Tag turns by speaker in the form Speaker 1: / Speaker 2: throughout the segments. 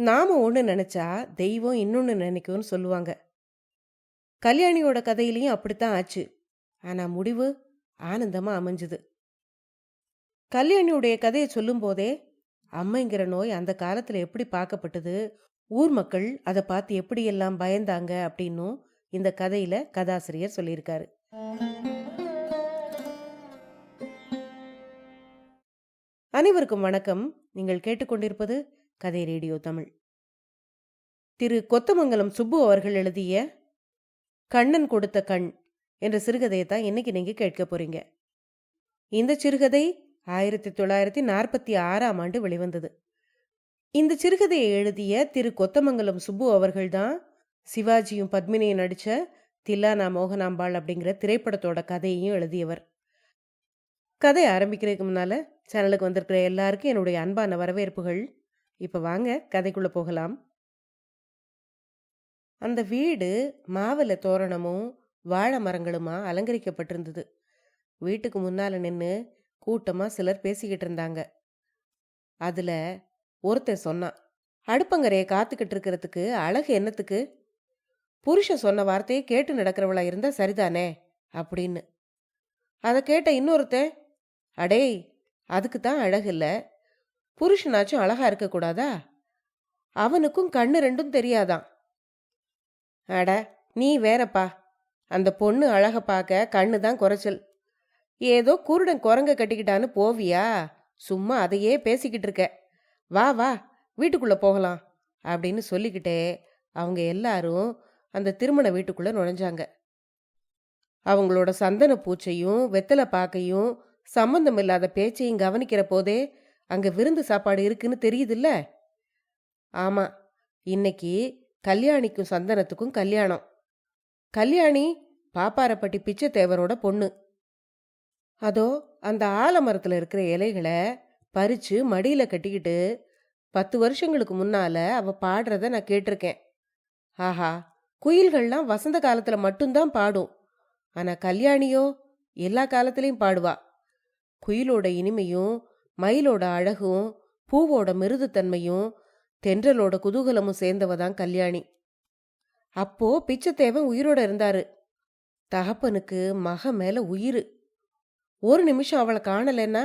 Speaker 1: நாம ஒன்று நினைச்சா தெய்வம் இன்னொன்று நினைக்கும்னு சொல்லுவாங்க. கல்யாணியோட கதையிலையும் அப்படித்தான் ஆச்சு. ஆனா முடிவு ஆனந்தமா அமைஞ்சுது. கல்யாணியுடைய கதையை சொல்லும் போதே அம்மைங்கிற நோய் அந்த காலத்துல எப்படி பார்க்கப்பட்டது, ஊர் மக்கள் அதை பார்த்து எப்படியெல்லாம் பயந்தாங்க அப்படின்னும் இந்த கதையில கதாசிரியர் சொல்லியிருக்காரு. அனைவருக்கும் வணக்கம். நீங்கள் கேட்டுக்கொண்டிருப்பது கதை ரேடியோ தமிழ். திரு கொத்தமங்கலம் சுப்பு அவர்கள் எழுதிய கண்ணன் கொடுத்த கண் என்ற சிறுகதையை தான் இன்னைக்கு நீங்க கேட்க போறீங்க. இந்த சிறுகதை 1946ஆம் ஆண்டு வெளிவந்தது. இந்த சிறுகதையை எழுதிய திரு கொத்தமங்கலம் சுப்பு அவர்கள் தான் சிவாஜியும் பத்மினியும் நடிச்ச தில்லானா மோகனாம்பாள் அப்படிங்கிற திரைப்படத்தோட கதையையும் எழுதியவர். கதை ஆரம்பிக்கிறதுக்கு முன்னால சேனலுக்கு வந்திருக்கிற எல்லாருக்கும் என்னுடைய அன்பான வரவேற்புகள். இப்ப வாங்க கதைக்குள்ள போகலாம். அந்த வீடு மாவில தோரணமும் வாழை மரங்களுமா அலங்கரிக்கப்பட்டிருந்தது. வீட்டுக்கு முன்னால நின்று கூட்டமா சிலர் பேசிக்கிட்டு இருந்தாங்க. அதுல ஒருத்தன் சொன்னான், அடுப்பங்கரையை காத்துக்கிட்டு இருக்கிறதுக்கு அழகு என்னத்துக்கு? புருஷன் சொன்ன வார்த்தையை கேட்டு நடக்கிறவளா இருந்தா சரிதானே அப்படின்னு. அதை கேட்ட இன்னொருத்தன், அடேய் அதுக்கு தான் அழகு இல்ல, புருஷனாச்சும் அழகா இருக்கக்கூடாதா? அவனுக்கும் கண்ணு ரெண்டும் தெரியாதான். அட நீ வேறப்பா, அந்த பொண்ணு அழக பார்க்க கண்ணு தான் குறைச்சல். ஏதோ குருடன் குரங்க கட்டிக்கிட்டான்னு போவியா? சும்மா அதையே பேசிக்கிட்டு இருக்க. வா வா வீட்டுக்குள்ள போகலாம் அப்படின்னு சொல்லிக்கிட்டே அவங்க எல்லாரும் அந்த திருமண வீட்டுக்குள்ள நுழைஞ்சாங்க. அவங்களோட சந்தன பூச்சையும் வெத்தலை பாக்கையும் சம்பந்தம் இல்லாத பேச்சையும் கவனிக்கிற போதே அங்க விருந்து சாப்பாடு இருக்குன்னு தெரியுதுல்ல. ஆமா, இன்னைக்கு கல்யாணிக்கும் சந்தனத்துக்கும் கல்யாணம். கல்யாணி பாப்பாரப்பட்டி பிச்சை தேவரோட பொண்ணு. அதோ அந்த ஆலமரத்துல இருக்கிற இலைகளை பறிச்சு மடியில கட்டிக்கிட்டு 10 வருஷங்களுக்கு முன்னால அவ பாடுறத நான் கேட்டிருக்கேன். ஆஹா, குயில்கள்லாம் வசந்த காலத்துல மட்டும்தான் பாடும். ஆனா கல்யாணியோ எல்லா காலத்திலையும் பாடுவா. குயிலோட இனிமையும் மயிலோட அழகும் பூவோட மிருதுத்தன்மையும் தென்றலோட குதூகலமும் சேர்ந்தவதான் கல்யாணி. அப்போ பிச்சைத்தேவன் உயிரோட இருந்தாரு. தகப்பனுக்கு மக மேல உயிர். ஒரு நிமிஷம் அவளை காணலன்னா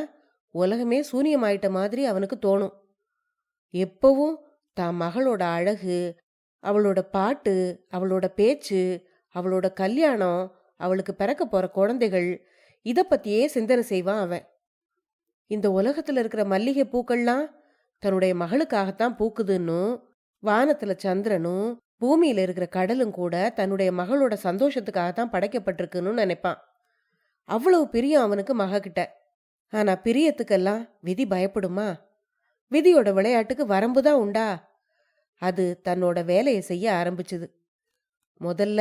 Speaker 1: உலகமே சூனியமாயிட்ட மாதிரி அவனுக்கு தோணும். எப்பவும் தான் மகளோட அழகு, அவளோட பாட்டு, அவளோட பேச்சு, அவளோட கல்யாணம், அவளுக்கு பிறக்க போற குழந்தைகள், இத பத்தியே சிந்தனை செய்வான் அவன். இந்த உலகத்துல இருக்கிற மல்லிகை பூக்கள்லாம் தன்னுடைய மகளுக்காகத்தான் பூக்குதுன்னும், வானத்துல சந்திரனும் பூமியில இருக்கிற கடலும் கூட தன்னுடைய மகளோட சந்தோஷத்துக்காகத்தான் படைக்கப்பட்டிருக்குன்னு நினைப்பான். அவ்வளவு பிரியம் அவனுக்கு மகக்கிட்ட. ஆனா பிரியத்துக்கெல்லாம் விதி பயப்படுமா? விதியோட விளையாட்டுக்கு வரம்புதான் உண்டா? அது தன்னோட வேலையை செய்ய ஆரம்பிச்சுது. முதல்ல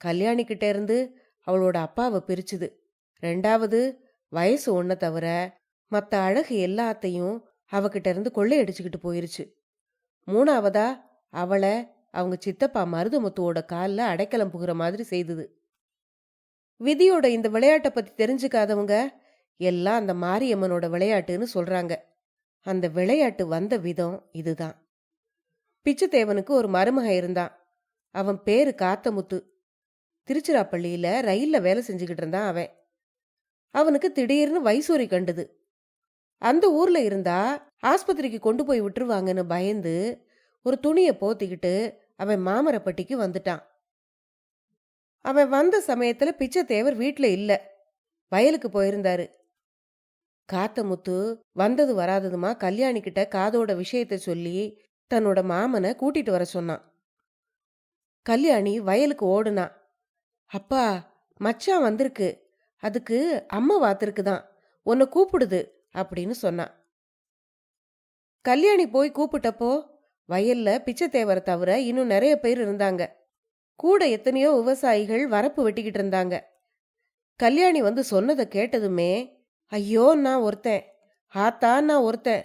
Speaker 1: கல்யாணிக்கிட்ட இருந்து அவளோட அப்பாவை பிரிச்சுது. ரெண்டாவது, வயசு ஒன்ன தவிர மற்ற அழகு எல்லாத்தையும் அவகிட்ட இருந்து கொள்ளையடிச்சுக்கிட்டு போயிருச்சு. மூணாவதா, அவளை அவங்க சித்தப்பா மருதமுத்துவோட காலில் அடைக்கலம் புகிற மாதிரி செய்தது. விதியோட இந்த விளையாட்டை பத்தி தெரிஞ்சுக்காதவங்க எல்லாம் அந்த மாரியம்மனோட விளையாட்டுன்னு சொல்றாங்க. அந்த விளையாட்டு வந்த விதம் இதுதான். பிச்சைத்தேவனுக்கு ஒரு மருமக இருந்தான். அவன் பேரு காத்தமுத்து. திருச்சிராப்பள்ளியில ரயில்ல வேலை செஞ்சுக்கிட்டு இருந்தான் அவன். அவனுக்கு திடீர்னு வைசூரி கண்டுது. அந்த ஊர்ல இருந்தா ஆஸ்பத்திரிக்கு கொண்டு போய் விட்டுருவாங்கன்னு பயந்து ஒரு துணியை போத்திக்கிட்டு அவன் மாமரப்பட்டிக்கு வந்துட்டான். அவன் வந்த சமயத்துல பிச்சைத்தேவர் வீட்டுல இல்ல, வயலுக்கு போயிருந்தாரு. காத்தமுத்து வந்தது வராததுமா கல்யாணி கிட்ட காதோட விஷயத்த சொல்லி தன்னோட மாமனை கூட்டிட்டு வர சொன்னான். கல்யாணி வயலுக்கு ஓடுனா. அப்பா, மச்சான் வந்திருக்கு, அதுக்கு அம்மா வாத்திருக்குதான், உன்னை கூப்பிடுது அப்படின்னு சொன்னான். கல்யாணி போய் கூப்பிட்டப்போ வயல்ல பிச்சைத்தேவரை தவிர இன்னும் நிறைய பேர் இருந்தாங்க. கூட எத்தனையோ விவசாயிகள் வரப்பு வெட்டிக்கிட்டு இருந்தாங்க. கல்யாணி வந்து சொன்னதை கேட்டதுமே, ஐயோ நான் ஒருத்தன், ஆத்தா நான் ஒருத்தன்,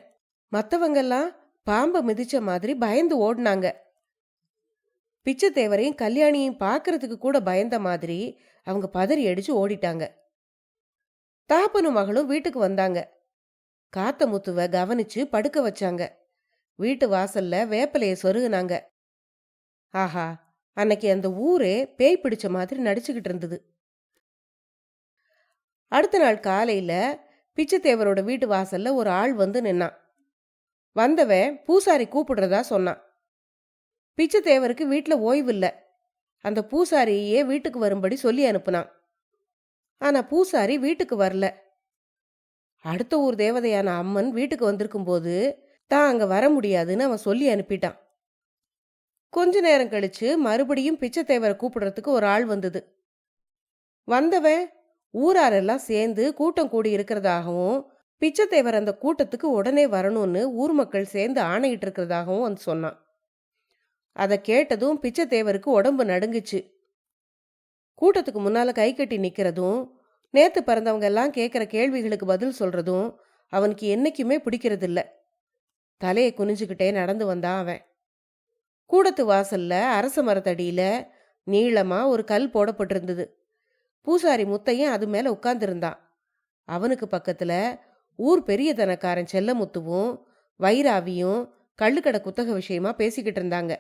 Speaker 1: மற்றவங்கெல்லாம் பாம்பை மிதிச்ச மாதிரி பயந்து ஓடினாங்க. பிச்சைத்தேவரையும் கல்யாணியும் பார்க்கறதுக்கு கூட பயந்த மாதிரி அவங்க பதறி அடிச்சு ஓடிட்டாங்க. தாப்பனும் மகளும் வீட்டுக்கு வந்தாங்க. காத்தமுத்துவ கவனிச்சு படுக்க வச்சாங்க. வீட்டு வாசல்ல வேப்பிலைய சொருகுனாங்க. ஆஹா, அன்னைக்கு அந்த ஊரே பேய் பிடிச்ச மாதிரி நடிச்சுக்கிட்டு இருந்தது. அடுத்த நாள் காலையில பிச்சைத்தேவரோட வீட்டு வாசல்ல ஒரு ஆள் வந்து நின்னான். வந்தவன் பூசாரி கூப்பிடுறதா சொன்னான். பிச்சைத்தேவருக்கு வீட்டுல ஓய்வு இல்ல. அந்த பூசாரியே வீட்டுக்கு வரும்படி சொல்லி அனுப்புனான். ஆனா பூசாரி வீட்டுக்கு வரல. அடுத்த ஊர் தேவதையான அம்மன் வீட்டுக்கு வந்திருக்கும் போது தான் அங்க வர முடியாதுன்னு அவன் சொல்லி அனுப்பிட்டான். கொஞ்ச நேரம் கழிச்சு மறுபடியும் பிச்சைத்தேவரை கூப்பிடுறதுக்கு ஒரு ஆள் வந்தது. வந்தவன் ஊராரெல்லாம் சேர்ந்து கூட்டம் கூடி இருக்கிறதாகவும் பிச்சைத்தேவர் அந்த கூட்டத்துக்கு உடனே வரணும்னு ஊர் மக்கள் சேர்ந்து ஆணையிட்டு இருக்கிறதாகவும் வந்து சொன்னான். அதை கேட்டதும் பிச்சைத்தேவருக்கு உடம்பு நடுங்குச்சு. கூட்டத்துக்கு முன்னால கை கட்டி நிக்கிறதும் நேத்து பிறந்தவங்க எல்லாம் கேட்கிற கேள்விகளுக்கு பதில் சொல்றதும் அவனுக்கு என்னைக்குமே பிடிக்கிறதில்ல. தலையை குனிஞ்சுக்கிட்டே நடந்து வந்தான் அவன். கூடத்து வாசல்ல அரச மரத்தடியில நீளமா ஒரு கல் போடப்பட்டிருந்தது. பூசாரி முத்தையன் அது மேல உட்கார்ந்திருந்தான். அவனுக்கு பக்கத்துல ஊர் பெரிய தனக்காரன் செல்லமுத்துவும் வைராவியும் கள்ளுக்கடை குத்தக விஷயமா பேசிக்கிட்டு இருந்தாங்க.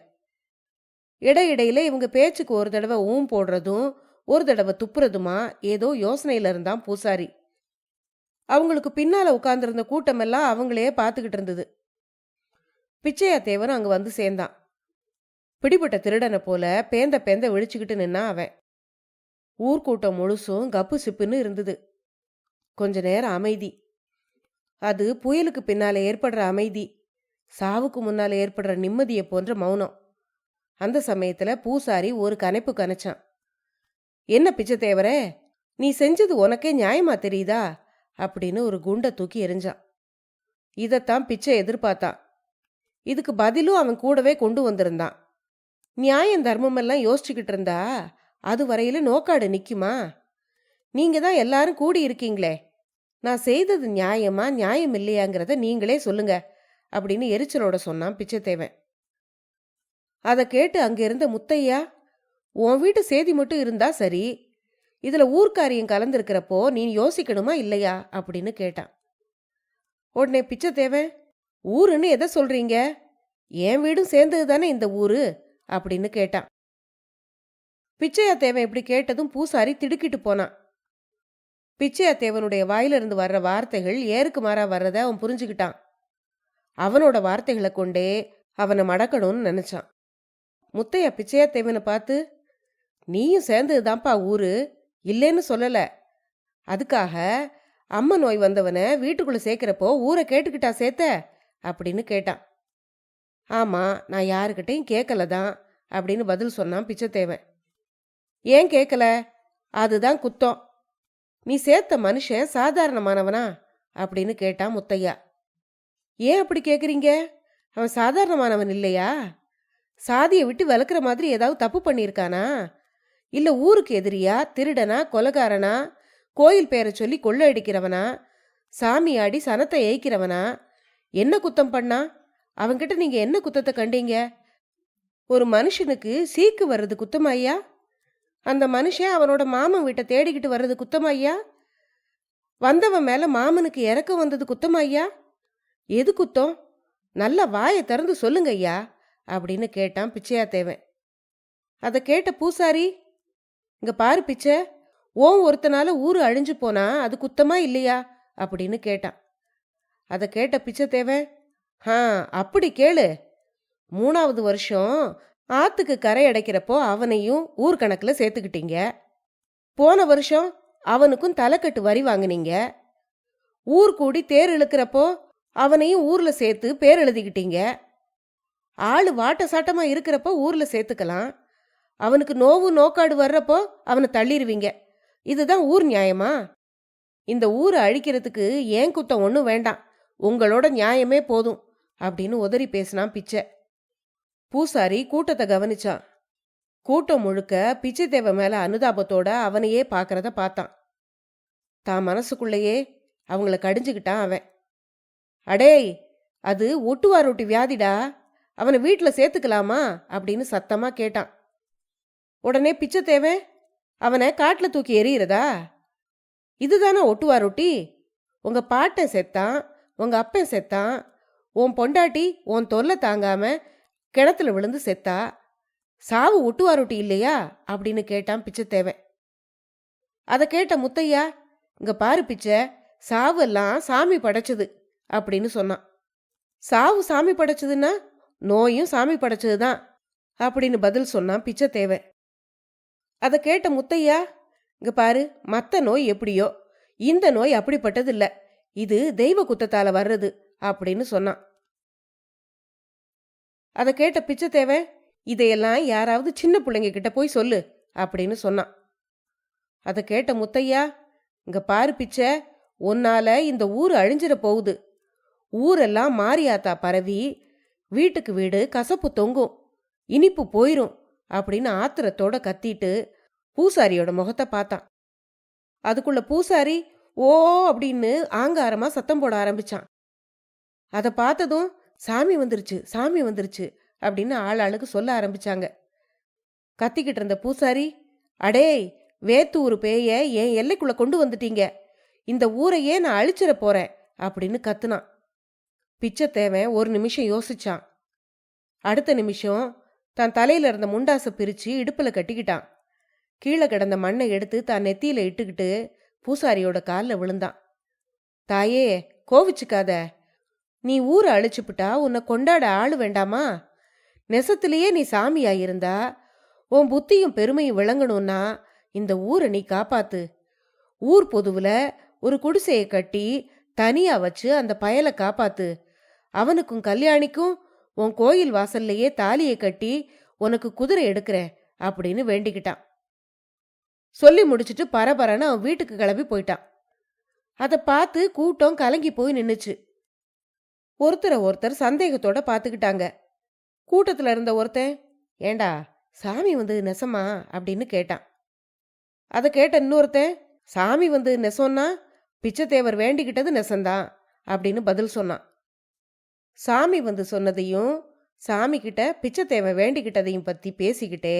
Speaker 1: இடையிடையில இவங்க பேச்சுக்கு ஒரு தடவை போடுறதும் ஒரு தடவை துப்புறதுமா ஏதோ யோசனையில இருந்தான் பூசாரி. அவங்களுக்கு பின்னால உட்கார்ந்திருந்த கூட்டமெல்லாம் அவங்களையே பார்த்துக்கிட்டு இருந்தது. பிச்சையா தேவன் அங்க வந்து சேர்ந்தான். பிடிபட்ட திருடனை போல பேந்த பேந்த விழிச்சுக்கிட்டு நின்னா அவன். ஊர்க்கூட்டம் முழுசும் கப்பு சிப்புன்னு இருந்தது. கொஞ்ச நேரம் அமைதி. அது புயலுக்கு பின்னால ஏற்படுற அமைதி, சாவுக்கு முன்னால ஏற்படுற நிம்மதியை போன்ற மௌனம். அந்த சமயத்துல பூசாரி ஒரு கனைப்பு கனைச்சான். என்ன பிச்சைத்தேவரே, நீ செஞ்சது உனக்கே நியாயமா தெரியுதா அப்படின்னு ஒரு குண்டை தூக்கி எரிஞ்சான். இதத்தான் பிச்சை எதிர்பார்த்தான். இதுக்கு பதிலும் அவன் கூடவே கொண்டு வந்திருந்தான். நியாயம் தர்மமெல்லாம் யோசிச்சுக்கிட்டு இருந்தா அது வரையில நோக்காடு நிக்குமா? நீங்க தான் எல்லாரும் கூடி இருக்கீங்களே, நான் செய்தது நியாயமா நியாயம் இல்லையாங்கிறத நீங்களே சொல்லுங்க அப்படின்னு எரிச்சலோட சொன்னான் பிச்சைத்தேவன். அதை கேட்டு அங்க இருந்த முத்தையா, உன் வீட்டு சேதி மட்டும் இருந்தா சரி, இதுல ஊர்க்காரியம் கலந்துருக்கிறப்போ நீ யோசிக்கணுமா இல்லையா அப்படின்னு கேட்டான். உடனே பிச்சைத்தேவன், ஊருன்னு எதை சொல்றீங்க? என் வீடும் சேர்ந்தது தானே இந்த ஊரு அப்படின்னு கேட்டான். பிச்சையா தேவன் இப்படி கேட்டதும் பூசாரி திடுக்கிட்டு போனான். பிச்சையா தேவனுடைய வாயிலிருந்து வர்ற வார்த்தைகள் ஏருக்கு மாறா வர்றத அவன் புரிஞ்சுக்கிட்டான். அவனோட வார்த்தைகளை கொண்டே அவனை மடக்கணும்னு நினைச்சான். முத்தையா பிச்சையா தேவனை பார்த்து, நீயும் சேர்ந்ததுதான்ப்பா ஊரு, இல்லைன்னு சொல்லல. அதுக்காக அம்மா நோய் வந்தவனை வீட்டுக்குள்ள சேர்க்கிறப்போ ஊரை கேட்டுக்கிட்டா சேர்த்த அப்படின்னு கேட்டான். ஆமா, நான் யாருக்கிட்டையும் கேட்கலதான் அப்படின்னு பதில் சொன்னான் பிச்சைத்தேவன். ஏன் கேட்கல? அதுதான் குத்தம். நீ சேர்த்த மனுஷன் சாதாரணமானவனா அப்படின்னு கேட்டான் முத்தையா. ஏன் அப்படி கேட்குறீங்க? அவன் சாதாரணமானவன் இல்லையா? சாதியை விட்டு விளக்குற மாதிரி ஏதாவது தப்பு பண்ணியிருக்கானா? இல்ல ஊருக்கு எதிரியா, திருடனா, கொலகாரனா, கோயில் பேரை சொல்லி கொள்ளை அடிக்கிறவனா, சாமி ஆடி சனத்தை ஏய்க்கிறவனா? என்ன குத்தம் பண்ணா? அவன்கிட்ட நீங்க என்ன குத்தத்தை கண்டீங்க? ஒரு மனுஷனுக்கு சீக்கு வர்றது குத்தமாய்யா? அந்த மனுஷன் அவனோட மாமன் வீட்டை தேடிக்கிட்டு வர்றது குத்தமாய்யா? வந்தவன் மேல மாமனுக்கு இறக்கம் வந்தது குத்தமாய்யா? எது குத்தம்? நல்ல வாயை திறந்து சொல்லுங்க ஐயா அப்படின்னு கேட்டான் பிச்சையா தேவன். அதை கேட்ட பூசாரி, இங்க பாரு பிச்சை, ஒருத்தனால ஊரு அழிஞ்சு போனா அது குத்தமா இல்லையா அப்படின்னு கேட்டான். அதை கேட்ட பிச்சை தேவன், அப்படி கேளு. 3வது வருஷம் ஆத்துக்கு கரை அடைக்கிறப்போ அவனையும் ஊர்கணக்கில் சேர்த்துக்கிட்டீங்க. போன வருஷம் அவனுக்கும் தலைக்கட்டு வரி வாங்கினீங்க. ஊர் கூடி தேர் இழுக்கிறப்போ அவனையும் ஊர்ல சேர்த்து பேர் எழுதிக்கிட்டீங்க. ஆளு வாட்ட சாட்டமா இருக்கிறப்போ ஊர்ல சேர்த்துக்கலாம். அவனுக்கு நோவு நோக்காடு வர்றப்போ அவனை தள்ளிடுவீங்க. இதுதான் ஊர் நியாயமா? இந்த ஊரை அழிக்கிறதுக்கு ஏன் குத்தம் ஒன்றும் வேண்டாம், உங்களோட நியாயமே போதும் அப்படின்னு உதறி பேசினான் பிச்சை. பூசாரி கூட்டத்தை கவனிச்சான். கூட்டம் முழுக்க பிச்சை தேவ மேல அனுதாபத்தோட அவனையே பார்க்கறத பார்த்தான். தான் மனசுக்குள்ளேயே அவங்கள கடிஞ்சுக்கிட்டான் அவன். அடேய், அது ஒட்டுவாரொட்டி வியாதிடா, அவனை வீட்டில் சேர்த்துக்கலாமா அப்படின்னு சத்தமா கேட்டான். உடனே பிச்சை தேவன், அவனை காட்டில் தூக்கி எறிகிறதா? இதுதானே ஒட்டுவாரொட்டி? உங்க பாட்டன் செத்தான், உங்க அப்பன் செத்தான், உன் பொண்டாட்டி உன் தொல்லை தாங்காம கிணத்துல விழுந்து செத்தா, சாவு ஒட்டுவாரொட்டி இல்லையா அப்படின்னு கேட்டான் பிச்சைத்தேவன். அதை கேட்ட முத்தையா, இங்க பாரு பிச்சை, சாவெல்லாம் சாமி படைச்சது அப்படின்னு சொன்னான். சாவு சாமி படைச்சதுன்னா நோயும் சாமி படைச்சதுதான் அப்படின்னு பதில் சொன்னான் பிச்சைத்தேவன். அதை கேட்ட முத்தையா, இங்க பாரு, மற்ற நோய் எப்படியோ இந்த நோய் அப்படிப்பட்டது இல்ல, இது தெய்வ குத்தத்தால வர்றது அப்படின்னு சொன்னான். அதை கேட்ட பிச்சைத்தேவன், இதையெல்லாம் யாராவது சின்ன பிள்ளைங்க கிட்ட போய் சொல்லு அப்படின்னு சொன்னான். அதை கேட்ட முத்தையா, இங்க பாரு பிச்சை, உன்னால இந்த ஊர் அழிஞ்சிட போகுது. ஊரெல்லாம் மாரியாத்தா பரவி வீட்டுக்கு வீடு கசப்பு தொங்கும், இனிப்பு போயிரும் அப்படின்னு ஆத்திரத்தோட கத்திட்டு பூசாரியோட முகத்தை பார்த்தான். அதுக்குள்ள பூசாரி ஓ அப்படின்னு ஆங்காரமா சத்தம் போட ஆரம்பிச்சான். அதை பார்த்ததும் சாமி வந்துருச்சு சாமி வந்துருச்சு அப்படின்னு ஆளாளுக்கு சொல்ல ஆரம்பிச்சாங்க. கத்திக்கிட்டு இருந்த பூசாரி, அடே வேத்தூர் பேய என் எல்லைக்குள்ள கொண்டு வந்துட்டீங்க, இந்த ஊரையே நான் அழிச்சிட போறேன் அப்படின்னு கத்துனான். பிச்சைத்தேவன் ஒரு நிமிஷம் யோசிச்சான். அடுத்த நிமிஷம் தான் தலையில இருந்த முண்டாசை பிரிச்சு இடுப்புல கட்டிக்கிட்டான். கீழே கிடந்த மண்ணை எடுத்து தான் நெத்தியில இட்டுக்கிட்டு பூசாரியோட காலில் விழுந்தான். தாயே, கோவிச்சுக்காத, நீ ஊரை அழிச்சுப்புட்டா உன்னை கொண்டாட ஆளு வேண்டாமா? நெசத்திலேயே நீ சாமியாயிருந்தா உன் புத்தியும் பெருமையும் விளங்கணும்னா இந்த ஊரை நீ காப்பாத்து. ஊர் பொதுவுல ஒரு குடிசையை கட்டி தனியா வச்சு அந்த பயலை காப்பாத்து. அவனுக்கும் கல்யாணிக்கும் உன் கோயில் வாசல்லையே தாலியை கட்டி உனக்கு குதிரை எடுக்கிறேன் அப்படின்னு வேண்டிக்கிட்டான். சொல்லி முடிச்சுட்டு பரபரன்னு அவன் வீட்டுக்கு கிளம்பி போயிட்டான். அதை பார்த்து கூட்டம் கலங்கி போய் நின்னுச்சு. ஒருத்தரை ஒருத்தர் சந்தேகத்தோட பார்த்துக்கிட்டாங்க. கூட்டத்தில் இருந்த ஒருத்தன், ஏண்டா சாமி வந்து நெசமா அப்படின்னு கேட்டான். அதை கேட்ட இன்னொருத்தன், சாமி வந்து நெசம்னா பிச்சைத்தேவர் வேண்டிக்கிட்டது நெசந்தான் அப்படின்னு பதில் சொன்னான். சாமி வந்து சொன்னதையும் சாமி கிட்ட பிச்சைத்தேவன் வேண்டிக்கிட்டதையும் பத்தி பேசிக்கிட்டே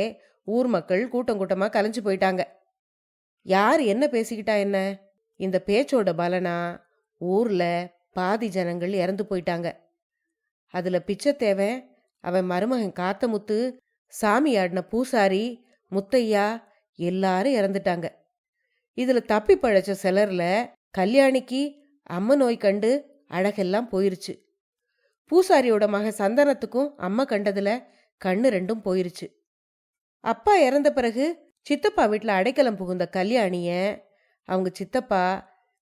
Speaker 1: ஊர் மக்கள் கூட்டம் கூட்டமா கலைஞ்சு போயிட்டாங்க. யார் என்ன பேசிக்கிட்டா என்ன, இந்த பேச்சோட பலனா ஊர்ல பாதி ஜனங்கள் இறந்து போயிட்டாங்க. அதுல பிச்சைத்தேவன், அவன் மருமகன் காத்தமுத்து, சாமி ஆடின பூசாரி முத்தையா எல்லாரும் இறந்துட்டாங்க. இதுல தப்பி பழைச்ச சிலர்ல கல்யாணிக்கு அம்ம நோய் கண்டு அழகெல்லாம் போயிருச்சு. பூசாரியோட மக சந்தனத்துக்கும் அம்மா கண்டதுல கண்ணு ரெண்டும் போயிருச்சு. அப்பா இறந்த பிறகு சித்தப்பா வீட்டில் அடைக்கலம் புகுந்த கல்யாணிய அவங்க சித்தப்பா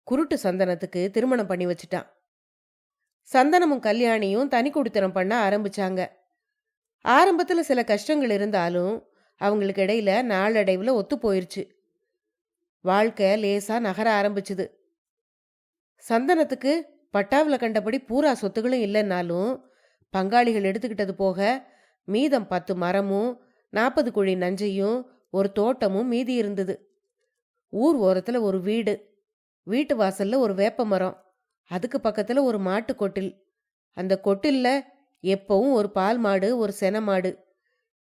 Speaker 1: குருட்டு சந்தனத்துக்கு திருமணம் பண்ணி வச்சுட்டான். சந்தனமும் கல்யாணியும் தனி குடித்தனம் பண்ண ஆரம்பிச்சாங்க. ஆரம்பத்துல சில கஷ்டங்கள் இருந்தாலும் அவங்களுக்கு இடையில நாளடைவுல ஒத்து போயிருச்சு. வாழ்க்கை லேசா நகர ஆரம்பிச்சுது. சந்தனத்துக்கு பட்டாவில் கண்டபடி பூரா சொத்துகளும் இல்லைன்னாலும் பங்காளிகள் எடுத்துக்கிட்டது போக மீதம் 10 மரமும் 40 குழி நஞ்சையும் ஒரு தோட்டமும் மீதி இருந்தது. ஊர் ஓரத்துல ஒரு வீடு, வீட்டு வாசல்ல ஒரு வேப்ப மரம், அதுக்கு பக்கத்துல ஒரு மாட்டு கொட்டில். அந்த கொட்டில்ல எப்பவும் ஒரு பால் மாடு, ஒரு சென மாடு.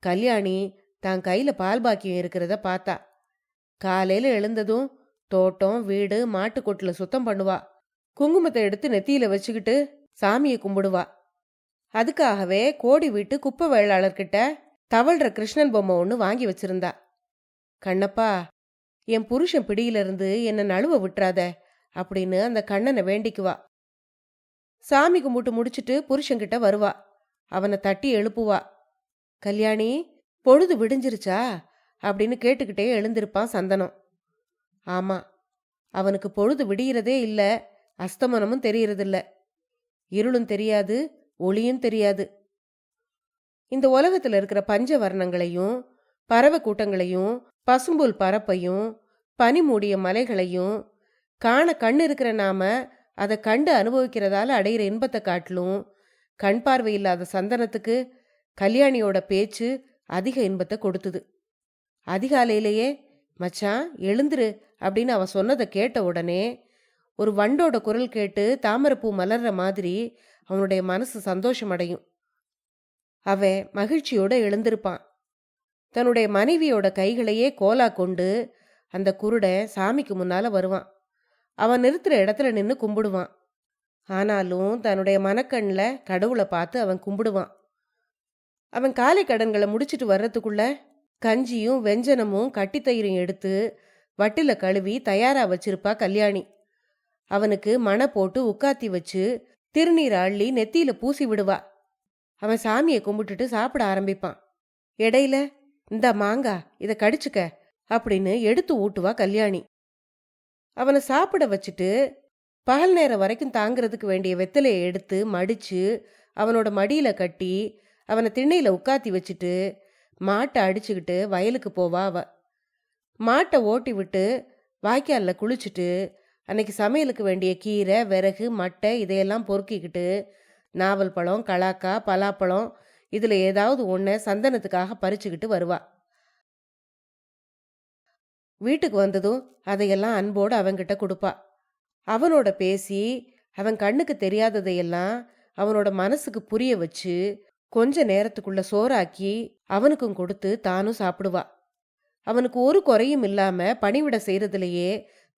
Speaker 1: கல்யாணி தான் கையில பால் பாக்கியம் இருக்கிறத பார்த்தா. காலையில எழுந்ததும் தோட்டம் வீடு மாட்டு கொட்டில சுத்தம் பண்ணுவா. குங்குமத்தை எடுத்து நெத்தியில வச்சுக்கிட்டு சாமியை கும்பிடுவா. அதுக்காகவே கோடி வீட்டு குப்பை வேளாளர்கிட்ட தவழ்ற கிருஷ்ணன் பொம்மை ஒன்று வாங்கி வச்சிருந்தா. கண்ணப்பா, என் புருஷன் பிடியிலிருந்து என்ன நழுவ விட்டுறாத அப்படின்னு அந்த கண்ணனை வேண்டிக்குவா. சாமி கும்பிட்டு முடிச்சுட்டு புருஷன்கிட்ட வருவா. அவனை தட்டி எழுப்புவா. கல்யாணி, பொழுது விடிஞ்சிருச்சா அப்படின்னு கேட்டுக்கிட்டே எழுந்திருப்பான் சந்தனம். ஆமா, அவனுக்கு பொழுது விடியறதே இல்ல, அஸ்தமனமும் தெரியறதில்ல. இருளும் தெரியாது, ஒளியும் தெரியாது. இந்த உலகத்துல இருக்கிற பஞ்ச வர்ணங்களையும் பறவை கூட்டங்களையும் பசும்புல் பரப்பையும் பனி மூடிய மலைகளையும் காண கண் இருக்கிற நாம அதை கண்டு அனுபவிக்கிறதால அடையிற இன்பத்தை காட்டிலும் கண் பார்வை இல்லாத சந்தனத்துக்கு கல்யாணியோட பேச்சு அதிக இன்பத்தை கொடுத்துது. அதிகாலையிலேயே மச்சான் எழுந்துரு அப்படின்னு அவன் சொன்னதை கேட்ட உடனே ஒரு வண்டோட குரல் கேட்டு தாமரைப்பூ மலர்ற மாதிரி அவனுடைய மனசு சந்தோஷம் அடையும். அவன் மகிழ்ச்சியோட எழுந்திருப்பான். தன்னுடைய மனைவியோட கைகளையே கோலா கொண்டு அந்த குருடன் சாமிக்கு முன்னால வருவான். அவன் நிறுத்துற இடத்துல நின்று கும்பிடுவான். ஆனாலும் தன்னுடைய மனக்கண்ணில் கடவுளை பார்த்து அவன் கும்பிடுவான். அவன் காலை கடன்களை முடிச்சிட்டு வர்றதுக்குள்ள கஞ்சியும் வெஞ்சனமும் கட்டித்தயிரும் எடுத்து வட்டில கழுவி தயாரா வச்சிருப்பா கல்யாணி. அவனுக்கு மணை போட்டு உட்காத்தி வச்சு திருநீர் அள்ளி நெத்தியில பூசி விடுவா. அவன் சாமியை கும்பிட்டுட்டு சாப்பிட ஆரம்பிப்பான். இடையில இந்த மாங்கா இதை கடிச்சுக்க அப்படின்னு எடுத்து ஊட்டுவா கல்யாணி. அவனை சாப்பிட வச்சுட்டு பகல் நேரம் வரைக்கும் தாங்கிறதுக்கு வேண்டிய வெத்தலையை எடுத்து மடிச்சு அவனோட மடியில கட்டி அவனை திண்ணையில உட்காத்தி வச்சுட்டு மாட்டை அடிச்சுக்கிட்டு வயலுக்கு போவா அவ. மாட்டை ஓட்டி விட்டு வாய்க்காலில் குளிச்சுட்டு அன்னைக்கு சமையலுக்கு வேண்டிய கீரை விறகு மட்டை இதையெல்லாம் பொறுக்கிக்கிட்டு நாவல் பழம் கலாக்காய் பலாப்பழம் இதில் ஏதாவது ஒன்றை சந்தனத்துக்காக பறிச்சுக்கிட்டு வருவா. வீட்டுக்கு வந்ததும் அதையெல்லாம் அன்போடு அவன்கிட்ட கொடுப்பா. அவனோட பேசி அவன் கண்ணுக்கு தெரியாததையெல்லாம் அவனோட மனசுக்கு புரிய வச்சு கொஞ்ச நேரத்துக்குள்ள சோறாக்கி அவனுக்கும் கொடுத்து தானும் சாப்பிடுவா. அவனுக்கு ஒரு குறையும் இல்லாம பணிவிட செய்யறதுலயே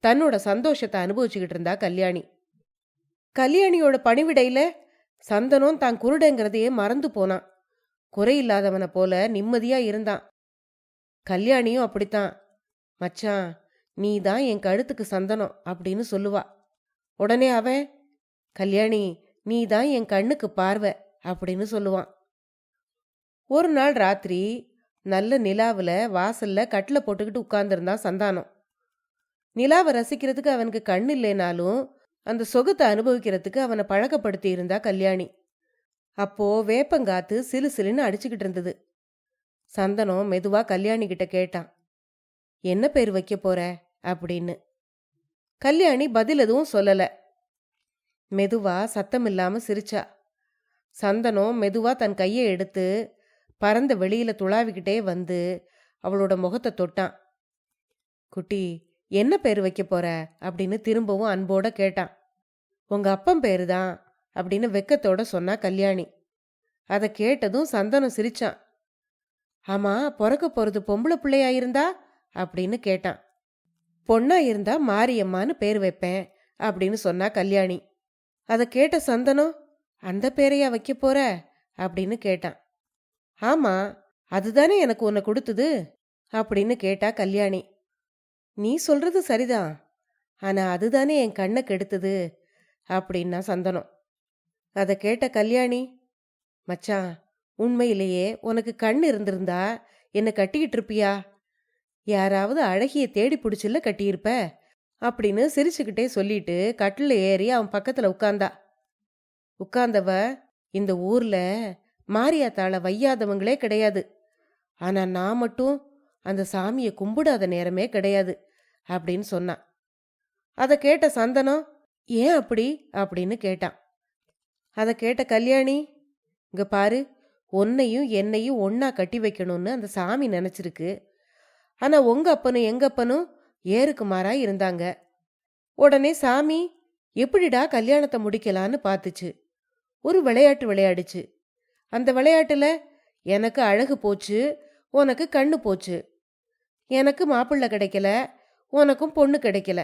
Speaker 1: தன்னோட சந்தோஷத்தை அனுபவிச்சுக்கிட்டு இருந்தா கல்யாணி. கல்யாணியோட பணிவிடையில சந்தனம் தான் குருடைங்கிறதையே மறந்து போனான். குறையில்லாதவனை போல நிம்மதியா இருந்தான். கல்யாணியும் அப்படித்தான். மச்சான், நீ தான் என் கழுத்துக்கு சந்தனம் அப்படின்னு சொல்லுவா. உடனே அவன், கல்யாணி நீ தான் என் கண்ணுக்கு பார்வை அப்படின்னு சொல்லுவான். ஒரு நாள் ராத்திரி நல்ல நிலாவில் வாசல்ல கட்டில போட்டுக்கிட்டு உட்கார்ந்துருந்தான் சந்தானம். நிலாவை ரசிக்கிறதுக்கு அவனுக்கு கண் இல்லைனாலும் அந்த சொகத்தை அனுபவிக்கிறதுக்கு அவனை பழக்கப்படுத்தி இருந்தா கல்யாணி. அப்போ வேப்பங்காத்து சிலு சிலுன்னு அடிச்சுக்கிட்டு இருந்தது. சந்தனம் மெதுவா கல்யாணி கிட்ட கேட்டான், என்ன பேர் வைக்க போற அப்படின்னு. கல்யாணி பதில் எதுவும் சொல்லல. மெதுவா சத்தம் இல்லாம சிரிச்சா. சந்தனம் மெதுவா தன் கையை எடுத்து பறந்த வெளியில துளாவிக்கிட்டே வந்து அவளோட முகத்தை தொட்டான். குட்டி, என்ன பேர் வைக்க போற அப்படின்னு திரும்பவும் அன்போட கேட்டான். உங்க அப்பன் பேரு தான் அப்படின்னு வெக்கத்தோட சொன்னா கல்யாணி. அதை கேட்டதும் சந்தனம் சிரிச்சான். ஆமா, பிறக்க போறது பொம்பளை பிள்ளையாயிருந்தா அப்படின்னு கேட்டான். பொண்ணா இருந்தா மாரியம்மான்னு பேர் வைப்பேன் அப்படின்னு சொன்னா கல்யாணி. அதை கேட்ட சந்தனம், அந்த பேரையா வைக்க போற அப்படின்னு கேட்டான். ஆமா, அதுதானே எனக்கு உன்னை கொடுத்தது அப்படின்னு கேட்டா கல்யாணி. நீ சொல்றது சரிதான், ஆனா அதுதானே என் கண்ணை கெடுத்தது அப்படின்னா சந்தனம். அதை கேட்ட கல்யாணி, மச்சான், உண்மையிலேயே உனக்கு கண் இருந்திருந்தா என்னை கட்டிக்கிட்டு இருப்பியா? யாராவது அழகிய தேடி பிடிச்சில்ல கட்டியிருப்ப அப்படின்னு சிரிச்சுக்கிட்டே சொல்லிட்டு கட்டில ஏறி அவன் பக்கத்துல உட்கார்ந்தவ, இந்த ஊர்ல மாரியாத்தாள வையாதவங்களே கிடையாது, ஆனா நான் மட்டும் அந்த சாமியை கும்பிடாத நேரமே கிடையாது அப்படின்னு சொன்னான். அதை கேட்ட சந்தனம், ஏன் அப்படி அப்படின்னு கேட்டான். அதை கேட்ட கல்யாணி, இங்க பாரு, உன்னையும் என்னையும் ஒன்னா கட்டி வைக்கணும்னு அந்த சாமி நினைச்சிருக்கு. ஆனா உங்க அப்பனும் எங்க அப்பனும் ஏருக்கு மாறா இருந்தாங்க. உடனே சாமி எப்படிடா கல்யாணத்தை முடிக்கலான்னு பார்த்துச்சு. ஒரு விளையாட்டு விளையாடுச்சு. அந்த விளையாட்டுல எனக்கு அழகு போச்சு, உனக்கு கண்ணு போச்சு. எனக்கு மாப்பிள்ளை கிடைக்கல, உனக்கும் பொண்ணு கிடைக்கல.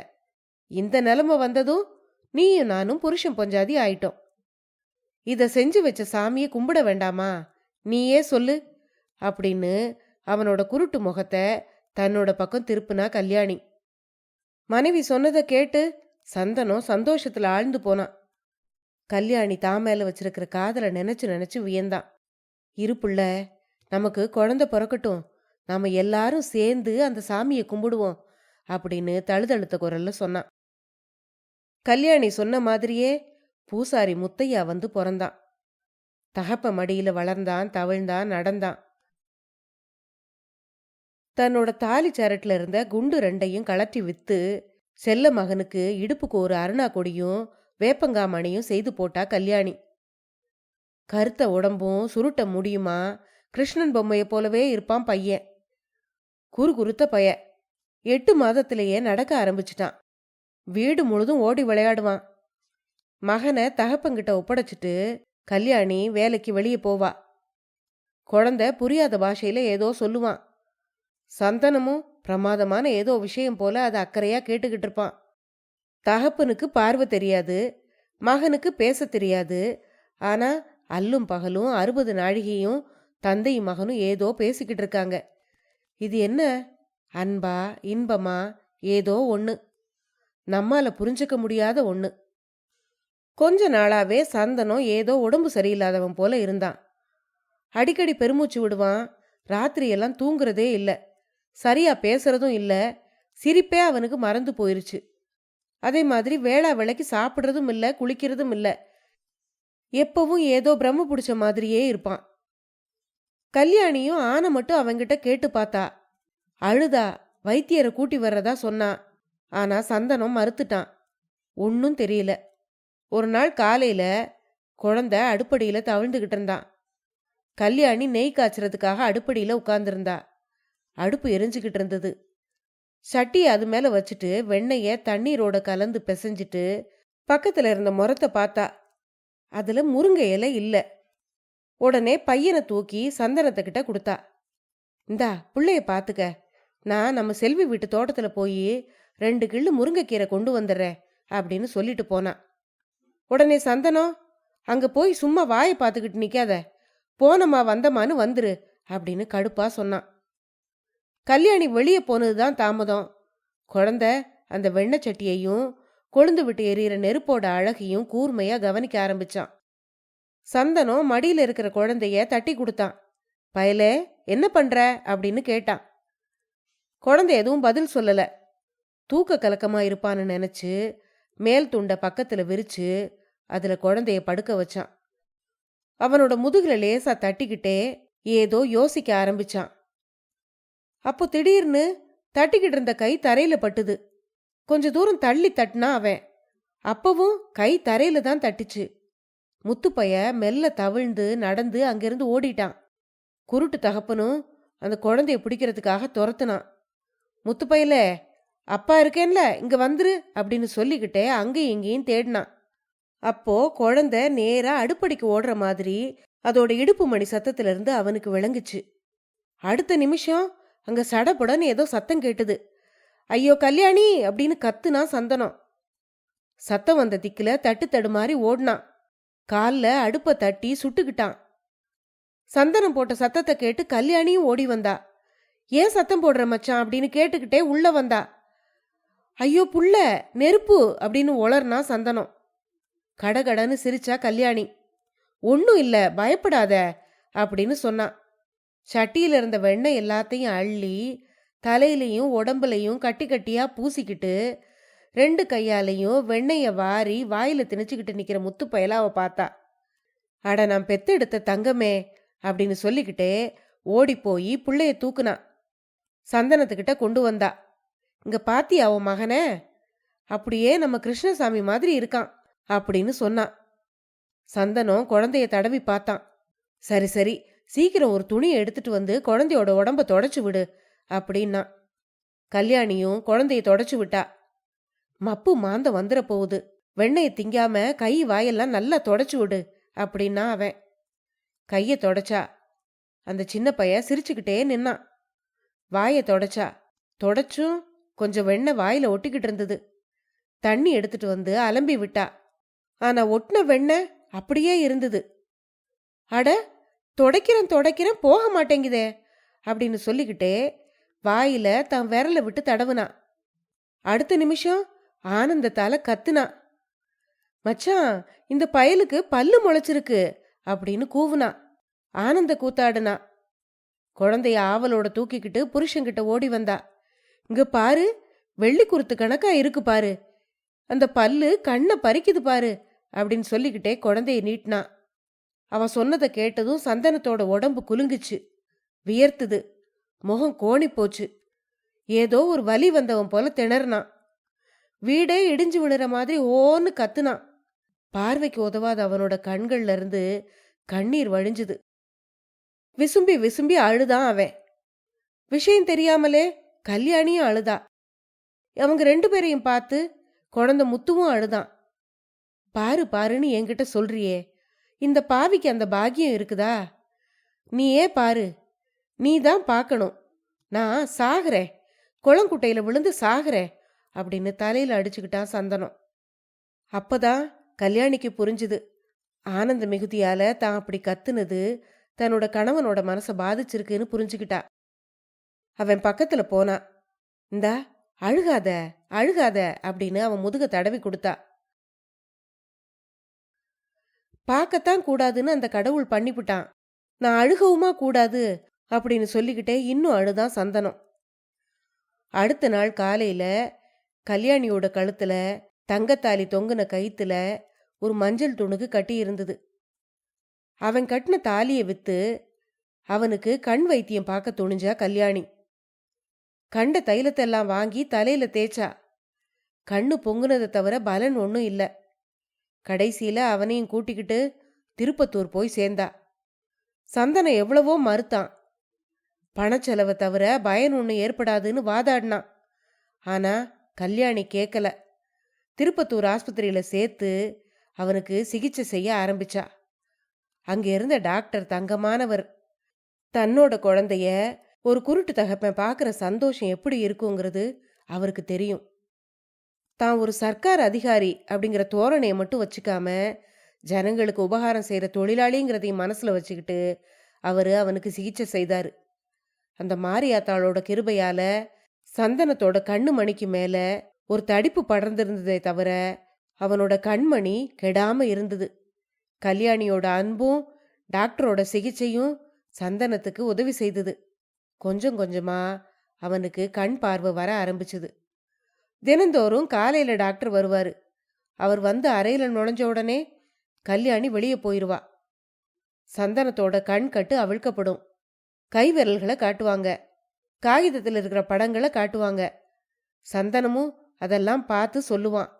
Speaker 1: இந்த நிலைமை வந்ததும் நீயும் நானும் புருஷன் பொஞ்சாதி ஆயிட்டோம். இத செஞ்சு வச்ச சாமியை கும்பிட வேண்டாமா? நீயே சொல்லு அப்படின்னு அவனோட குருட்டு முகத்தை தன்னோட பக்கம் திருப்புனா கல்யாணி. மனைவி சொன்னதை கேட்டு சந்தனம் சந்தோஷத்துல ஆழ்ந்து போனான். கல்யாணி தான் மேல வச்சிருக்கிற காதலை நினைச்சு நினைச்சு வியந்தான். இருப்புள்ள, நமக்கு குழந்தை பிறக்கட்டும், நாம எல்லாரும் சேர்ந்து அந்த சாமியை கும்பிடுவோம் அப்படின்னு தழுதழுத்த குரல்ல சொன்னான். கல்யாணி சொன்ன மாதிரியே பூசாரி முத்தையா வந்து பிறந்தான். தகப்ப மடியில வளர்ந்தான், தவிழ்ந்தான், நடந்தான். தன்னோட தாலி சரட்டுல இருந்த குண்டு ரெண்டையும் கலட்டி வித்து செல்ல மகனுக்கு இடுப்புக்கு ஒரு அருணா கொடியும் வேப்பங்காமணியும் செய்து போட்டா கல்யாணி. கருத்த உடம்பும் சுருட்ட முடியுமா கிருஷ்ணன் பொம்மைய போலவே இருப்பான் பையன். குறுத்த பைய 8 மாதத்திலேயே நடக்க ஆரம்பிச்சிட்டான். வீடு முழுதும் ஓடி விளையாடுவான். மகனை தகப்பங்கிட்ட ஒப்படைச்சிட்டு கல்யாணி வேலைக்கு வெளியே போவா. குழந்தை புரியாத பாஷையில ஏதோ சொல்லுவான். சந்தனமும் பிரமாதமான ஏதோ விஷயம் போல அதை அக்கறையா கேட்டுக்கிட்டு இருப்பான். தகப்பனுக்கு பார்வை தெரியாது, மகனுக்கு பேச தெரியாது. ஆனா அல்லும் பகலும் 60 நாழிகையும் தந்தையும் மகனும் ஏதோ பேசிக்கிட்டு இருக்காங்க. இது என்ன? அன்பா, இன்பமா, ஏதோ ஒண்ணு. நம்மால புரிஞ்சுக்க முடியாத ஒண்ணு. கொஞ்ச நாளாவே சந்தனம் ஏதோ உடம்பு சரியில்லாதவன் போல இருந்தான். அடிக்கடி பெருமூச்சு விடுவான். ராத்திரியெல்லாம் தூங்குறதே இல்லை. சரியா பேசுறதும் இல்லை. சிரிப்பே அவனுக்கு மறந்து போயிருச்சு. அதே மாதிரி வேளா வேளைக்கு சாப்பிட்றதும் இல்லை, குளிக்கிறதும் இல்லை. எப்பவும் ஏதோ பிரம்ம பிடிச்ச மாதிரியே இருப்பான். கல்யாணியும் ஆனை மட்டும் அவங்கிட்ட கேட்டு பார்த்தா. அழுதா, வைத்தியரை கூட்டி வர்றதா சொன்னா. ஆனா சந்தனம் மறுத்துட்டான். ஒன்னும் தெரியல. ஒரு நாள் காலையில குழந்தை அடுப்படியில தவிழ்ந்துகிட்டு இருந்தான். கல்யாணி நெய் காய்ச்சறதுக்காக அடுப்படியில உட்கார்ந்துருந்தா. அடுப்பு எரிஞ்சுக்கிட்டு இருந்தது. சட்டியை அது மேல வச்சுட்டு வெண்ணெய தண்ணீரோட கலந்து பிசைஞ்சிட்டு பக்கத்துல இருந்த முறத்தை பார்த்தா. அதுல முருங்கை இலை இல்லை. உடனே பையனை தூக்கி சந்தனத்துக்கிட்ட கொடுத்தா. இந்தா புள்ளைய பார்த்துக்க, நான் நம்ம செல்வி வீட்டு தோட்டத்துல போய் 2 கிள்ளு முருங்கைக்கீரை கொண்டு வந்துடுறேன் அப்படின்னு சொல்லிட்டு போனான். உடனே சந்தனம், அங்க போய் சும்மா வாயை பார்த்துக்கிட்டு நிக்காத, போனம்மா வந்தமான்னு வந்துரு அப்படின்னு கடுப்பா சொன்னான். கல்யாணி வெளியே போனதுதான் தாமதம். குழந்தை அந்த வெண்ணெய் சட்டியையும் கொழுந்து விட்டு எறிகிற நெருப்போட அழகையும் கூர்மையா கவனிக்க ஆரம்பிச்சான். சந்தனம் மடியில இருக்கிற குழந்தைய தட்டி கொடுத்தான். பயலே, என்ன பண்ற அப்படின்னு கேட்டான். குழந்தை எதுவும் பதில் சொல்லல. தூக்க கலக்கமா இருப்பான்னு நினைச்சு மேல் துண்டை பக்கத்துல விரிச்சு அதுல குழந்தைய படுக்க வச்சான். அவனோட முதுகுல லேசா தட்டிக்கிட்டே ஏதோ யோசிக்க ஆரம்பிச்சான். அப்போ திடீர்னு தட்டிக்கிட்டு இருந்த கை தரையில பட்டுது. கொஞ்ச தூரம் தள்ளி தட்டினா அவன். அப்பவும் கை தரையில தான் தட்டிச்சு. முத்துப்பைய மெல்ல தவிழ்ந்து நடந்து அங்கிருந்து ஓடிட்டான். குருட்டு தகப்பனும் அந்த குழந்தைய பிடிக்கிறதுக்காக துரத்துனான். முத்துப்பையில, அப்பா இருக்கேன்ல, இங்க வந்துரு அப்படின்னு சொல்லிக்கிட்டே அங்கேயும் இங்கேயும் தேடினான். அப்போ குழந்தை நேரா அடுப்படிக்கு ஓடுற மாதிரி அதோட இடுப்பு மணி சத்தத்துல இருந்து அவனுக்கு விளங்குச்சு. அடுத்த நிமிஷம் அங்க சடபுடன்னு ஏதோ சத்தம் கேட்டுது. ஐயோ கல்யாணி அப்படின்னு கத்துனா சந்தனம். சத்தம் வந்த திக்குல தட்டு தடுமாறி ஓடினான். கால்ல அடுப்பை தட்டி சுட்டுக்கிட்டான். சந்தனம் போட்ட சத்தத்தை கேட்டு கல்யாணியும் ஓடி வந்தா. ஏன் சத்தம் போடுற மச்சான் அப்படின்னு கேட்டுக்கிட்டே உள்ள வந்தா. ஐயோ புள்ள, நெருப்பு அப்படின்னு உளர்னா சந்தனம். கடகடன்னு சிரிச்சா கல்யாணி. ஒன்னும் இல்ல, பயப்படாத அப்படின்னு சொன்னான். சட்டியில இருந்த வெண்ணெய் எல்லாத்தையும் அள்ளி தலையிலையும் உடம்புலையும் கட்டி கட்டியா பூசிக்கிட்டு 2 கையாலையும் வெண்ணெய வாரி வாயில திணிச்சுக்கிட்டு நிக்கிற முத்து பயலாவ பார்த்தா. அட நான் பெத்தெடுத்த தங்கமே அப்படின்னு சொல்லிக்கிட்டே ஓடி போய் புள்ளைய தூக்குனா. சந்தனத்துக்கிட்ட கொண்டு வந்தா. இங்க பாத்தியா அவன் மகனே, அப்படியே நம்ம கிருஷ்ணசாமி மாதிரி இருக்கான் அப்படின்னு சொன்னான். சந்தனம் குழந்தைய தடவி பார்த்தான். சரி சரி, சீக்கிரம் ஒரு துணியை எடுத்துட்டு வந்து குழந்தையோட உடம்ப தொடச்சு விடு அப்படின்னா. கல்யாணியும் குழந்தைய தொடச்சு விட்டா. மப்பு மாந்த வந்துட போகுது, வெண்ணெயை திங்காம கை வாயெல்லாம் நல்லா தொடச்சு விடு அப்படின்னா அவன். கைய தொடச்சா. அந்த சின்ன பைய சிரிச்சுக்கிட்டே நின்னான். வாயை தொடச்சா. தொடச்சும் கொஞ்சம் வெண்ணெய் வாயில ஒட்டிக்கிட்டு இருந்தது. தண்ணி எடுத்துட்டு வந்து அலம்பி விட்டா. ஆனா ஒட்டின வெண்ணெய் அப்படியே இருந்தது. அட, துடைக்கிறேன் போக மாட்டேங்குதே அப்படின்னு சொல்லிக்கிட்டே வாயில தன் விரலை விட்டு தடவுனா. அடுத்த நிமிஷம் ஆனந்தத்தால கத்துனா. மச்சான், இந்த பயலுக்கு பல்லு முளைச்சிருக்கு அப்படின்னு கூவுனா. ஆனந்த கூத்தாடுனா. குழந்தைய ஆவலோட தூக்கிக்கிட்டு புருஷன்கிட்ட ஓடி வந்தா. இங்க பாரு, வெள்ளி குருத்து கணக்கா இருக்கு பாரு, அந்த பல்லு கண்ணை பறிக்குது பாரு அப்படின்னு சொல்லிக்கிட்டே குழந்தைய நீட்டினா. அவ சொன்னதை கேட்டதும் சந்தனத்தோட உடம்பு குலுங்குச்சு, வியர்த்துது, முகம் கோணி போச்சு. ஏதோ ஒரு வலி வந்தவன் போல திணறினான். வீடே இடிஞ்சு விழுற மாதிரி ஓன்னு கத்துனான். பார்வைக்கு உதவாத அவனோட கண்கள்ல இருந்து கண்ணீர் வழிஞ்சுது. விசும்பி விசும்பி அழுதான் அவன். விஷயம் தெரியாமலே கல்யாணியும் அழுதா. அவங்க 2 பேரையும் பார்த்து குழந்தை முத்துவும் அழுதான். பாரு பாருன்னு என்கிட்ட சொல்றியே, இந்த பாவிக்கு அந்த பாக்கியம் இருக்குதா? நீயே பாரு, நீ தான் பார்க்கணும். நான் சாகிறேன், குளங்குட்டையில விழுந்து சாகிறேன் அப்படின்னு தலையில அடிச்சுக்கிட்டான் சந்தனம். அப்பதான் கல்யாணிக்கு புரிஞ்சுது. ஆனந்த மிகுதியால தான் அப்படி கத்துனது தன்னோட கணவனோட மனசை பாதிச்சிருக்குன்னு புரிஞ்சுக்கிட்டா. அவன் பக்கத்துல போனா. இந்தா, அழுகாத அழுகாத அப்படின்னு அவன் முதுக தடவி கொடுத்தா. பார்க்கத்தான் கூடாதுன்னு அந்த கடவுள் பண்ணிவிட்டான், நான் அழுகவுமா கூடாது அப்படின்னு சொல்லிக்கிட்டே இன்னும் அழுதான் சந்தனம். அடுத்த நாள் காலையில கல்யாணியோட கழுத்துல தங்கத்தாலி தொங்குன கயித்துல ஒரு மஞ்சள் துணுக்கு கட்டி இருந்தது. அவன் கட்டின தாலியை வித்து அவனுக்கு கண் வைத்தியம் பார்க்க துணிஞ்சா கல்யாணி. கண்ட தைலத்தை எல்லாம் வாங்கி தலையில தேய்ச்சா. கண்ணு பொங்குனதை தவிர பலன் ஒன்றும் இல்லை. கடைசியில அவனையும் கூட்டிக்கிட்டு திருப்பத்தூர் போய் சேர்ந்தா. சந்தனம் எவ்வளவோ மறுத்தான். பணச்செலவை தவிர பயன் ஒன்றும் ஏற்படாதுன்னு வாதாடினான். ஆனா கல்யாணி கேட்கல. திருப்பத்தூர் ஆஸ்பத்திரியில சேர்த்து அவனுக்கு சிகிச்சை செய்ய ஆரம்பிச்சா. அங்க இருந்த டாக்டர் தங்கமானவர். தன்னோட குழந்தைய ஒரு குருட்டு தகப்பன் பார்க்குற சந்தோஷம் எப்படி இருக்குங்கிறது அவருக்கு தெரியும். தான் ஒரு சர்க்கார் அதிகாரி அப்படிங்கிற தோரணையை மட்டும் வச்சுக்காம ஜனங்களுக்கு உபகாரம் செய்கிற தொழிலாளிங்கிறதையும் மனசில் வச்சுக்கிட்டு அவனுக்கு சிகிச்சை செய்தார். அந்த மாரியாத்தாளோட கிருபையால சந்தனத்தோட கண்ணு மணிக்கு மேலே ஒரு தடிப்பு படர்ந்திருந்ததே தவிர அவனோட கண்மணி கெடாம இருந்தது. கல்யாணியோட அன்பும் டாக்டரோட சிகிச்சையும் சந்தனத்துக்கு உதவி செய்தது. கொஞ்சம் கொஞ்சமா அவனுக்கு கண் பார்வை வர ஆரம்பிச்சது. தினந்தோறும் காலையில டாக்டர் வருவாரு. அவர் வந்து அறையில நுழைஞ்ச உடனே கல்யாணி வெளியே போயிருவா. சந்தனத்தோட கண் கட்டு அவிழ்க்கப்படும். கை விரல்களை காட்டுவாங்க. காகிதத்தில் இருக்கிற படங்களை காட்டுவாங்க. சந்தனமும் அதெல்லாம் பார்த்து சொல்லுவான்.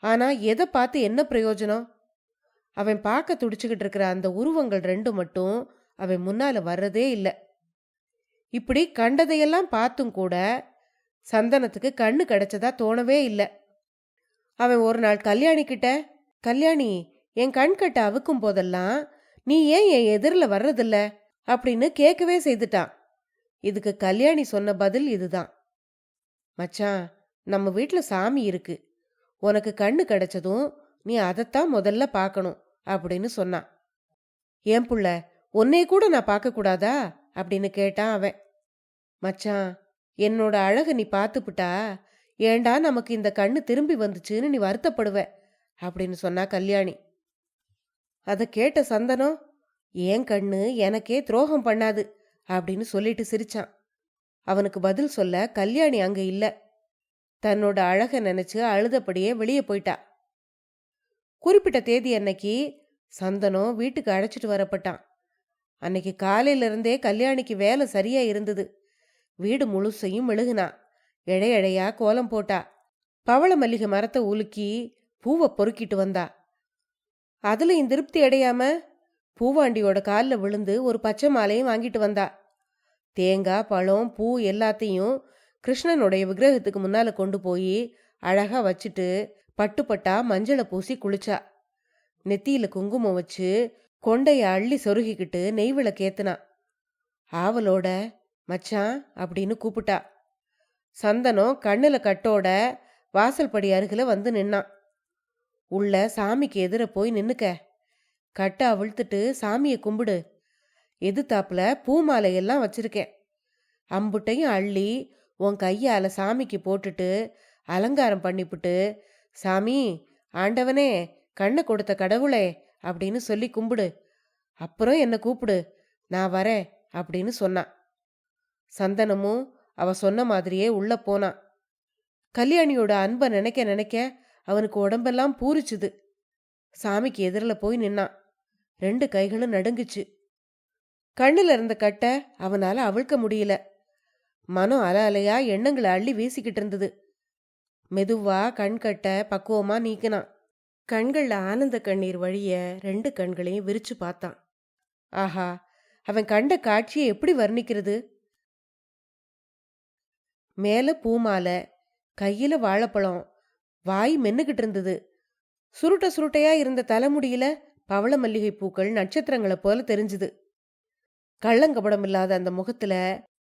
Speaker 1: ஆனா எதை பார்த்து என்ன பிரயோஜனம்? அவன் பார்க்க துடிச்சுக்கிட்டு இருக்கிற அந்த உருவங்கள் ரெண்டு மட்டும் அவன் முன்னால வர்றதே இல்லை. இப்படி கண்டதையெல்லாம் பார்த்தும் கூட சந்தனத்துக்கு கண்ணு கிடைச்சதா தோணவே இல்லை. அவன் ஒரு நாள் கல்யாணி கிட்ட, கல்யாணி, என் கண் கட்ட அவுக்கும் போதெல்லாம் நீ ஏன் என் எதிரில் வர்றதில்ல அப்படின்னு கேட்கவே செய்துட்டான். இதுக்கு கல்யாணி சொன்ன பதில் இதுதான். மச்சான், நம்ம வீட்டில் சாமி இருக்கு. உனக்கு கண்ணு கிடைச்சதும் நீ அதைத்தான் முதல்ல பார்க்கணும் அப்படின்னு சொன்னான். ஏன் புள்ள, உன்னை கூட நான் பார்க்க கூடாதா அப்படின்னு கேட்டான் அவன். மச்சான், என்னோட அழக நீ பார்த்துப்புட்டா ஏண்டா நமக்கு இந்த கண்ணு திரும்பி வந்துச்சுன்னு நீ வருத்தப்படுவ அப்படின்னு சொன்னா கல்யாணி. அதை கேட்ட சந்தனம், ஏன் கண்ணு எனக்கே துரோகம் பண்ணாது அப்படின்னு சொல்லிட்டு சிரிச்சான். அவனுக்கு பதில் சொல்ல கல்யாணி அங்க இல்ல. தன்னோட அழக நினைச்சு அழுதபடியே வெளியே போயிட்டா. குறிப்பிட்ட தேதி அன்னைக்கு சந்தனம் வீட்டுக்கு அழைச்சிட்டு வரப்பட்டான். அன்னைக்கு காலையில இருந்தே கல்யாணிக்கு வேலை சரியா இருந்தது. வீடு முழுசையும் மெழுகுனா. இழையழையா கோலம் போட்டா. பவள மல்லிகை மரத்தை உலுக்கி பூவை பொறுக்கிட்டு வந்தா. அதுலயும் திருப்தி அடையாம பூவாண்டியோட காலில் விழுந்து ஒரு பச்சை மாலையும் வாங்கிட்டு வந்தா. தேங்காய், பழம், பூ எல்லாத்தையும் கிருஷ்ணனுடைய விக்கிரகத்துக்கு முன்னால கொண்டு போய் அழகா வச்சுட்டு பட்டுப்பட்டா மஞ்சளை பூசி குளிச்சா. நெத்தியில குங்குமம் வச்சு கொண்டைய அள்ளி சொருகிக்கிட்டு நெய் விளக்கேத்துனா. ஆவலோட மச்சான் அப்படின்னு கூப்பிட்டா. சந்தனம் கண்ணுல கட்டோட வாசல் படி அருகில வந்து நின்னான். உள்ள சாமிக்கு எதிர போய் நின்னுக்க. கட்டை அவிழ்த்துட்டு சாமியை கும்பிடு. எதுத்தாப்புல பூ மாலையெல்லாம் வச்சிருக்கேன். அம்புட்டையும் அள்ளி உன் கையால சாமிக்கு போட்டுட்டு அலங்காரம் பண்ணிப்புட்டு, சாமி, ஆண்டவனே, கண்ணை கொடுத்த கடவுளே அப்படின்னு சொல்லி கும்பிடு. அப்புறம் என்ன கூப்பிடு, நான் வரேன் அப்படின்னு சொன்னான். சந்தனமும் அவ சொன்ன மாதிரியே உள்ள போனான். கல்யாணியோட அன்பை நினைக்க நினைக்க அவனுக்கு உடம்பெல்லாம் பூரிச்சுது. சாமிக்கு எதிரில் போய் நின்னான். 2 கைகளும் நடுங்குச்சு. கண்ணுல இருந்த கட்டை அவனால அவிழ்க்க முடியல. மனம் அல அலையா எண்ணங்களை அள்ளி வீசிக்கிட்டு இருந்தது. மெதுவா கண்கட்டை பக்குவமா நீக்கினான். கண்கள்ல ஆனந்த கண்ணீர் வழிய 2 கண்களையும் விரிச்சு பார்த்தான். ஆஹா, அவன் கண்ட காட்சியை எப்படி வர்ணிக்கிறது? மேல பூமாலை, கையில வாழைப்பழம், வாய் மென்னுகிட்டு இருந்தது. சுருட்ட சுருட்டையா இருந்த தலைமுடியில பவள மல்லிகை பூக்கள் நட்சத்திரங்களை போல தெரிஞ்சுது. கள்ளங்கபடம் இல்லாத அந்த முகத்துல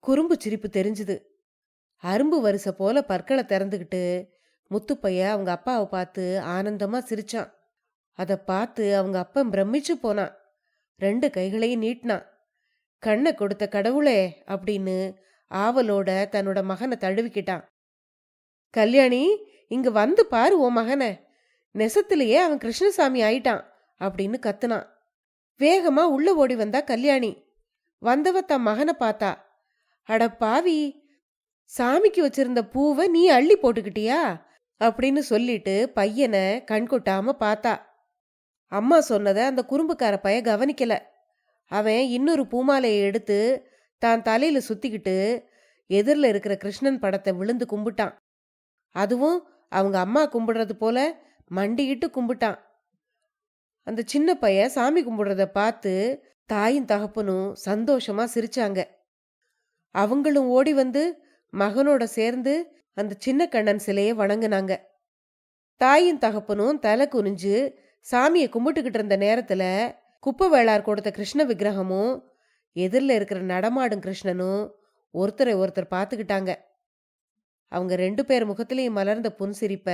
Speaker 1: குறும்பு சிரிப்பு தெரிஞ்சுது. அரும்பு வரிசை போல பற்களை திறந்துகிட்டு முத்துப்பைய அவங்க அப்பாவை பார்த்து ஆனந்தமா சிரிச்சான். அதை பார்த்து அவங்க அப்பன் பிரமிச்சு போனான். 2 கைகளையும் நீட்டினான். கண்ணை கொடுத்த கடவுளே அப்படின்னு ஆவலோட தன்னோட மகனை தழுவிக்கிட்டான். கல்யாணி, இங்க வந்து பாரு உன் மகனை, நெசத்திலேயே அவன் கிருஷ்ணசாமி ஆயிட்டான் அப்படின்னு கத்துனான். வேகமா உள்ள ஓடி வந்தா கல்யாணி. வந்தவ தன் மகனை பார்த்தா. அட பாவி, சாமிக்கு வச்சிருந்த பூவை நீ அள்ளி போட்டுக்கிட்டியா அப்படின்னு சொல்லிட்டு பையனை கண்கொட்டாம பார்த்தா. அம்மா சொன்னதை அந்த குறும்புக்கார பைய கவனிக்கல. அவன் இன்னொரு பூமாலையை எடுத்து தான் தலையில சுத்திக்கிட்டு எதிரில் இருக்கிற கிருஷ்ணன் படத்தை விழுந்து கும்பிட்டான். அதுவும் அவங்க அம்மா கும்பிடுறது போல மண்டிக்கிட்டு கும்பிட்டான். அந்த சின்ன பைய சாமி கும்பிடுறத பார்த்து தாயும் தகப்பனும் சந்தோஷமா சிரிச்சாங்க. அவங்களும் ஓடி வந்து மகனோட சேர்ந்து அந்த சின்ன கண்ணன் சிலையை வணங்குனாங்க. தாயும் தகப்பனும் தலை குனிஞ்சு சாமியை கும்பிட்டுக்கிட்டு இருந்த நேரத்துல குப்பை வேளார் கொடுத்த கிருஷ்ண விக்கிரகமும் எதிரில் இருக்கிற நடமாடும் கிருஷ்ணனும் ஒருத்தரை ஒருத்தர் பார்த்துக்கிட்டாங்க. அவங்க 2 பேர் முகத்திலையும் மலர்ந்த புன்சிரிப்ப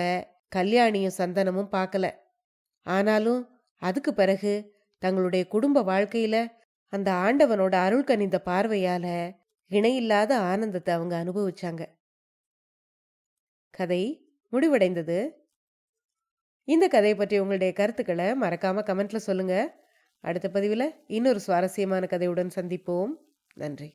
Speaker 1: கல்யாணியும் சந்தனமும் பார்க்கல. ஆனாலும் அதுக்கு பிறகு தங்களுடைய குடும்ப வாழ்க்கையில அந்த ஆண்டவனோட அருள் கனிந்த பார்வையால இணையில்லாத ஆனந்தத்தை அவங்க அனுபவிச்சாங்க. கதை முடிவடைந்தது. இந்த கதையை பற்றி உங்களுடைய கருத்துக்களை மறக்காம கமெண்ட்ல சொல்லுங்க. அடுத்த பதிவில் இன்னொரு சுவாரஸ்யமான கதையுடன் சந்திப்போம். நன்றி.